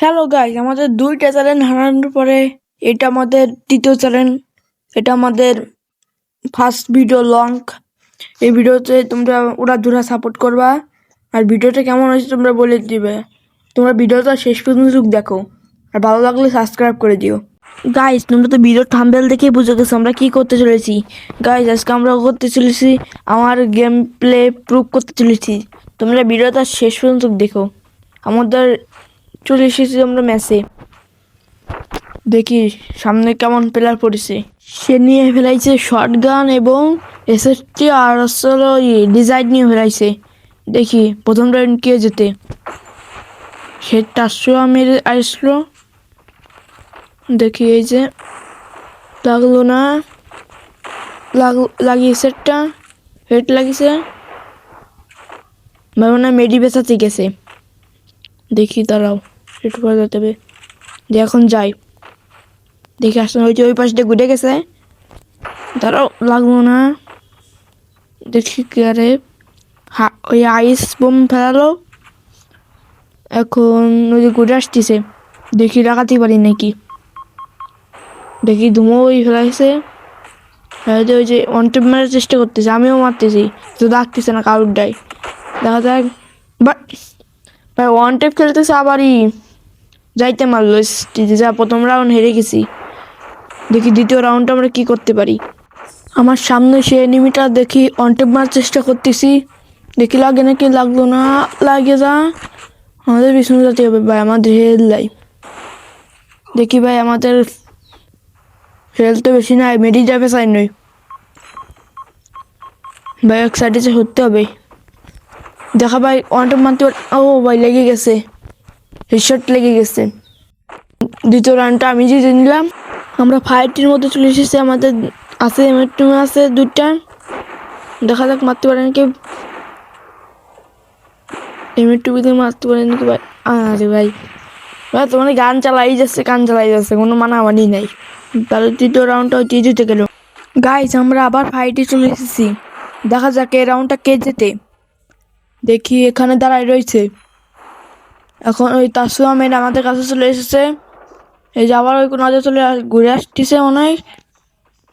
Hello guys, আমাদের দুইটা challenge হারানোর পরে এটা আমাদের তৃতীয় চ্যালেঞ্জ। এটা আমাদের ফার্স্ট ভিডিও লং। এই ভিডিওতে তোমরা ওরা সাপোর্ট করবা, আর ভিডিওটা কেমন হয়েছে তোমরা বলে দিবে। তোমরা ভিডিওটা শেষ পর্যন্ত দেখো, আর ভালো লাগলে সাবস্ক্রাইব করে দিও। গাইস, তোমরা তো ভিডিওর থাম্বনেল দেখেই বুঝে গেছো আমরা কি করতে চলেছি। গাইস, আজকে আমরা করতে চলেছি আমার গেম প্লে প্রুভ করতে চলেছি। তোমরা ভিডিওটা শেষ পর্যন্ত দেখো। আমাদের চলে এসেছি আমরা ম্যাচে। দেখি সামনে কেমন প্লেয়ার পড়েছে। সে নিয়ে ফেলাইছে শটগান এবং এসএসটি, আর আসলে ডিজাইন নিয়ে ফেলাইছে। দেখি প্রথম রাউন্ড কে যেতে। সে 400 মেরে আসলো। দেখি এই যে লাগলো না, লাগিয়েছে একটা হেড লাগিয়েছে, ভাবো না মেডি বেসাতে গেছে। দেখি দাঁড়াও, একটু করে যেতে হবে। যে এখন যাই, দেখি আসলে ওই যে ওই পাশ দিয়ে ঘুরে গেছে। দাঁড়াও, লাগলো না। দেখি কি আরে ওই আইস বোম ফেলালো। এখন ওই যে ঘুরে আসতেছে, দেখি লাগাতে পারি নাকি। দেখি ধুমো ওই ফেলাইছে। ওই যে অনটেপ মারার চেষ্টা করতেছে, আমিও মারতেছি, তো ডাকতেছে না কারুর ডাই। দেখা যাক। বাট ভাই ওয়ান টেপ খেলতেছে আবারই যাইতে মারলো। যা প্রথম রাউন্ড হেরে গেছি। দেখি দ্বিতীয় রাউন্ডটা আমরা কি করতে পারি। আমার সামনে সে এনিমিটা, দেখি অনটেপ মারার চেষ্টা করতেছি, দেখি লাগে নাকি, লাগলো না। লাগে যা, আমাদের পিছনে যেতে হবে ভাই, আমাদের হেলথ লাই। দেখি ভাই আমাদের হেলথ তো বেশি নাই, মেডি যাবে সাইড নই ভাই, এক সাইডে যে হতে হবে। দেখা ভাই অনটেপ মারতে, ও ভাই লেগে গেছে, হেডশট লেগে গেছে। দ্বিতীয় রাউন্ডটা আমি জিতে নিলাম। আমরা ফাইটের মধ্যে চলে এসেছি, আমাদের আছে এমএটুমে আছে দুইটা। দেখা যাক মারতে পারে নাকি, এমএটুবিতে মারতে পারে নাকি ভাই। আরে ভাই ভাই তোমার গান চালাই যাচ্ছে, কোনো মানামানি নাই। তাহলে তৃতীয় রাউন্ডটা হচ্ছে জিতে গেল। গাইস, আমরা আবার ফাইটে চলে এসেছি। দেখা যাক এই রাউন্ডটা কে যেতে। দেখি এখানে দাঁড়ায় রয়েছে। এখন ওই তাসুয়া মেন আমাদের কাছে চলে এসেছে। এই যে আবার ওই কোনাতে ঘুরে আসতেছে মনে হয়।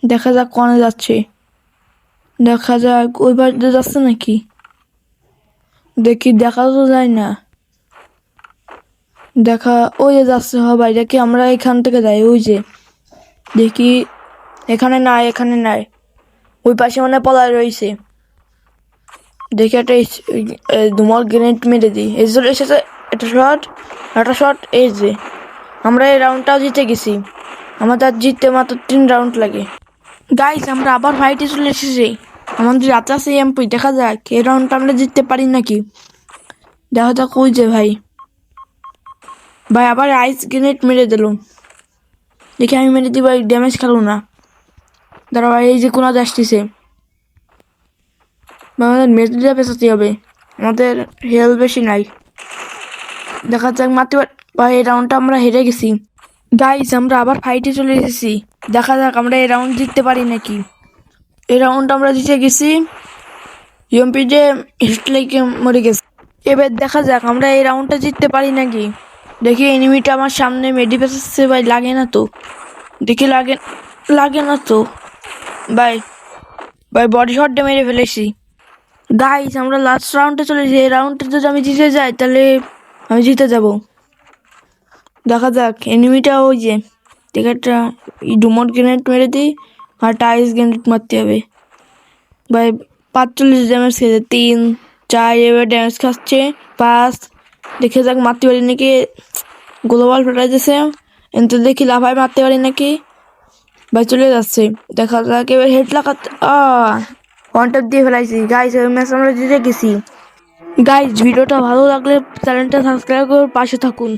দেখা যাক কোনে যাচ্ছে, দেখা যাক ওই বাড়িতে যাচ্ছে নাকি। দেখি দেখা তো যায় না, দেখা ওই যে যাচ্ছে ভাই। দেখি আমরা এখান থেকে যাই, ওই যে দেখি এখানে নাই, ওই পাশে মানে পলায় রয়েছে। দেখি একটা ধুমার গ্রেনেড মেরে দিই। এই চলে এসেছে একটা শট। এই যে আমরা এই রাউন্ডটাও জিতে গেছি। আমাদের জিততে মাত্র 3 রাউন্ড লাগে। গাইস, আমরা আবার ফাইটে চলে এসেছি। আমাদের রাতে আছে এমপি, দেখা যাক এই রাউন্ডটা আমরা জিততে পারি নাকি। দেখা যাক। ওই যে ভাই আবার আইস গ্রেনেড মেরে দিল। দেখি আমি মেরে দিই ভাই, ড্যামেজ খেলো না। দাঁড়া ভাই, এই যে কোনা আসতেছে, আমাদের মেজরিটা পেছাতে হবে, আমাদের হেলথ বেশি নাই। দেখা যাক মারতে ভাই, এই রাউন্ডটা আমরা হেরে গেছি। গাইস, আমরা আবার ফাইটে চলে এসেছি। দেখা যাক আমরা এই রাউন্ড জিততে পারি নাকি। এই রাউন্ড আমরা জিতে গেছি। ইউএমপি যে হিটলাইকে মরে গেছে। এবার দেখা যাক আমরা এই রাউন্ডটা জিততে পারি নাকি। দেখি এনিমিটা আমার সামনে মেডি পেছাচ্ছে ভাই, লাগে না তো। দেখি লাগে না তো ভাই বডি শটটা মেরে ফেলেছি। গাইস, আমরা লাস্ট রাউন্ডে চলেছি। এই রাউন্ডে যদি আমি জিতে যাই তাহলে আমি জিতে যাব। দেখা যাক এনিমিটা ওই যে ঠিক একটা ডুমট গ্রেনেড মেরে দিই, আর টাইস গ্রেনেড মারতে হবে ভাই। 45 ড্যামেজ খেয়েছে, 3 4 এবার ড্যামেজ খাচ্ছে 5। দেখে যাক মারতে পারি নাকি। গ্লোবাল ফেটাই দিয়েছে, কিন্তু দেখি লাফায় মারতে পারি নাকি ভাই। চলে যাচ্ছে, দেখা যাক এবার হেড লাগাতে। ওয়ানটাপ দিয়ে ফেলাইছি। গাইস, ওই ম্যাচ আমরা জিতে গেছি। গাইস, ভিডিওটা ভালো লাগলে চ্যানেলটা সাবস্ক্রাইব করে পাশে থাকুন।